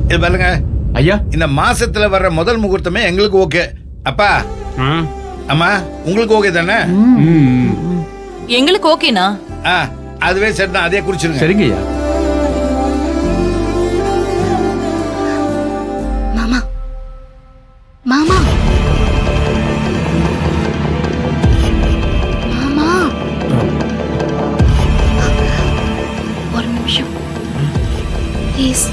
இது பாருங்க ஐயா. இந்த மாசத்துல வர்ற முதல் முகூர்த்தமே எங்களுக்கு ஓகே. அப்பா அம்மா உங்களுக்கு ஓகே தானே? எங்களுக்கு ஓகேனா? அதுவே சரிதான், அதே குறிச்சிருங்க. சரிங்க ஐயா. மாமா மாமா மாமா ஒரு நிமிஷம் ப்ளீஸ்.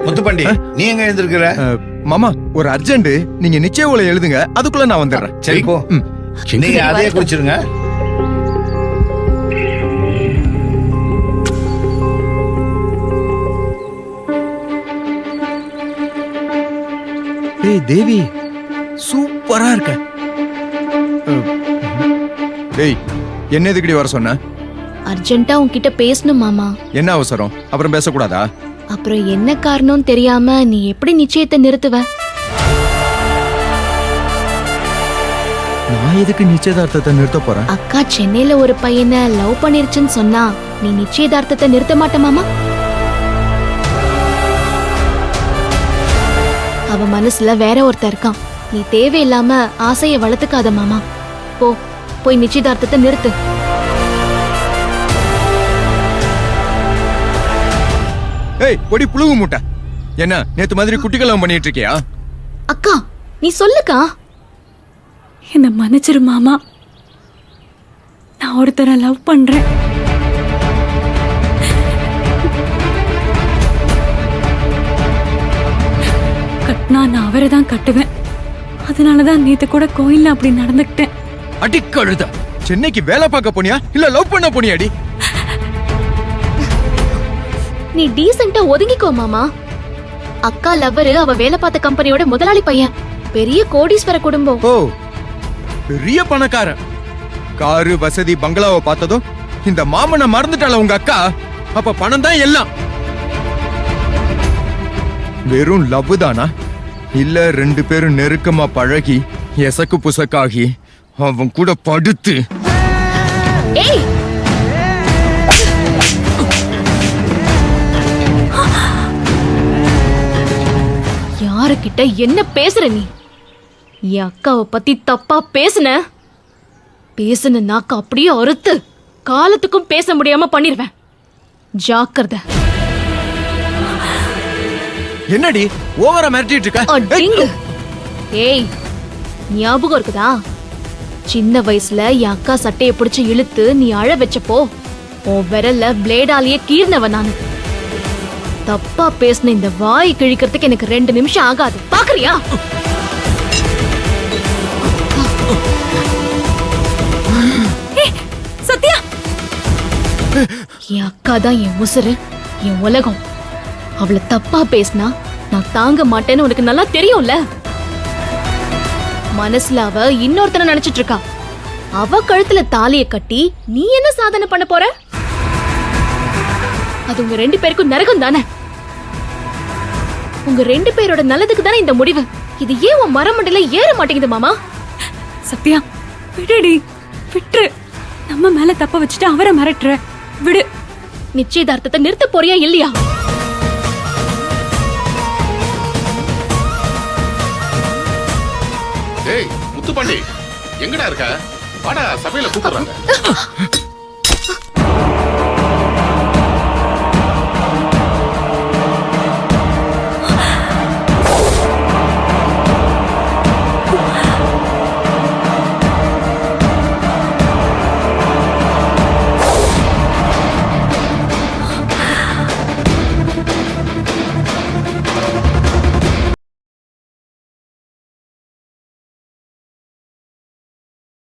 முத்துப்பாண்டி, நீ எங்க எழுந்திருக்கிற? மாமா ஒரு அர்ஜென்ட், நீங்க நிச்சய ஓலை எழுதுங்க, அதுக்குள்ள நான் வந்துடுறேன். சரி போ. நீங்க அதே குறிச்சிருங்க. ஏய் தேவி, சூப்பரா இருக்க. ஏய், என்ன எதுக்கடி வர சொன்ன? அர்ஜென்ட்டா உன்கிட்ட பேசணும் மாமா. என்ன அவசரம்? அப்புறம் பேசக்கூடாதா? அப்புறம் என்ன காரணம் தெரியாம நீ எப்படி நிச்சயத்தை நிறுத்துவ? நான் எதுக்கு நிச்சயதார்த்தத்தை நிறுத்த போறேன்? அக்கா சென்னையில ஒரு பையனை லவ் பண்ணிருச்சுன்னு சொன்னா நீ நிச்சயதார்த்தத்தை நிறுத்த மாட்ட மாமா? அவ மனசுல வேற ஒருத்தர் இருக்கான். நீ தேவையில்லாம ஆசைய வளர்த்துக்காத மாமா. போய் நிச்சயதார்த்தத்தை நிறுத்து. ஏய் பொடி புழுகு மூட்டை, என்ன நேத்து மாதிரி குட்டிக்கெல்லாம் பண்ணிட்டு இருக்கியா? அக்கா நீ சொல்லுக்கா. என்ன மன்னிச்சிரு மாமா, நான் ஒருத்தரை லவ் பண்றேன். கட்டினா நான் அவரை தான் கட்டுவேன். அதனாலதான் நேத்து கூட கோயில்ல அப்படி நடந்துக்கிட்டேன். அடி கழுத, சென்னைக்கு வேலை பார்க்க போனியா இல்ல லவ் பண்ண போனியாடி? நீ டீசென்ட்டா ஒதுங்கிக்கோ மாமா. அக்கா லவ்வரு அவ வேலை பார்த்த கம்பெனியோட முதலாளி பையன். பெரிய கோடீஸ்வர குடும்பம். ஓ, பெரிய பணக்காரன். காரு வசதி பங்களாவை பார்த்ததும் இந்த மாமனை மறந்துட்டால உங்க அக்கா. அப்ப பணம் தான் எல்லாம். வெறும் லவ் தானா? இல்ல ரெண்டு பேரும் நெருக்கமா பழகி எசக்கு புசக்காகி அவன் கூட படுத்து. ஏய் யாருக்கிட்ட என்ன பேசுற நீ? என் அக்காவை பத்தி தப்பா பேசுன நாக்க அப்படியே அறுத்து காலத்துக்கும் பேச முடியாம பண்ணிருவேன். ஜாக்கிரதை. என்னடி ஓவரா மிரட்டிட்டு இருக்க? ஏய் ஞாபகம் இருக்குதா? சின்ன வயசுல என் அக்கா சட்டையை பிடிச்சு இழுத்து நீ அழ வச்சப்போ உன் விரல்ல பிளேடாலேயே கீர்னவ நானு. தப்பா பேசின இந்த வாய் கிழிக்கிறதுக்கு எனக்கு 2 நிமிஷம் ஆகாது. பாக்குறியா? சத்யா, என் அக்கா தான் என் உசுரு, என் உலகம். அவளை தப்பா பேசினா நான் தாங்க மாட்டேன்னு உனக்கு நல்லா தெரியும்ல. மனசுல அவ இன்னொருத்தனை நினைச்சிட்டு இருக்கா. அவ கழுத்துல தாலிய கட்டி நீ என்ன சாதனை பண்ண போற? அது உங்க 2 பேருக்கும் நரகம் தானே. உங்க 2 பேரோட நல்லதுக்கு தானே இந்த முடிவு. இது ஏன் உன் மரமண்டையில ஏற மாட்டேங்குது மாமா? சத்யா விடுடி, விட்டுரு. நம்ம மேல தப்ப வச்சுட்டு அவரை மிரட்டுற. விடு. நிச்சயதார்த்தத்தை நிறுத்த போறியா இல்லையா? ஏய் முத்துப்பாண்டி, எங்கடா இருக்க? வாடா, சபையில கூப்பிடுறாங்க.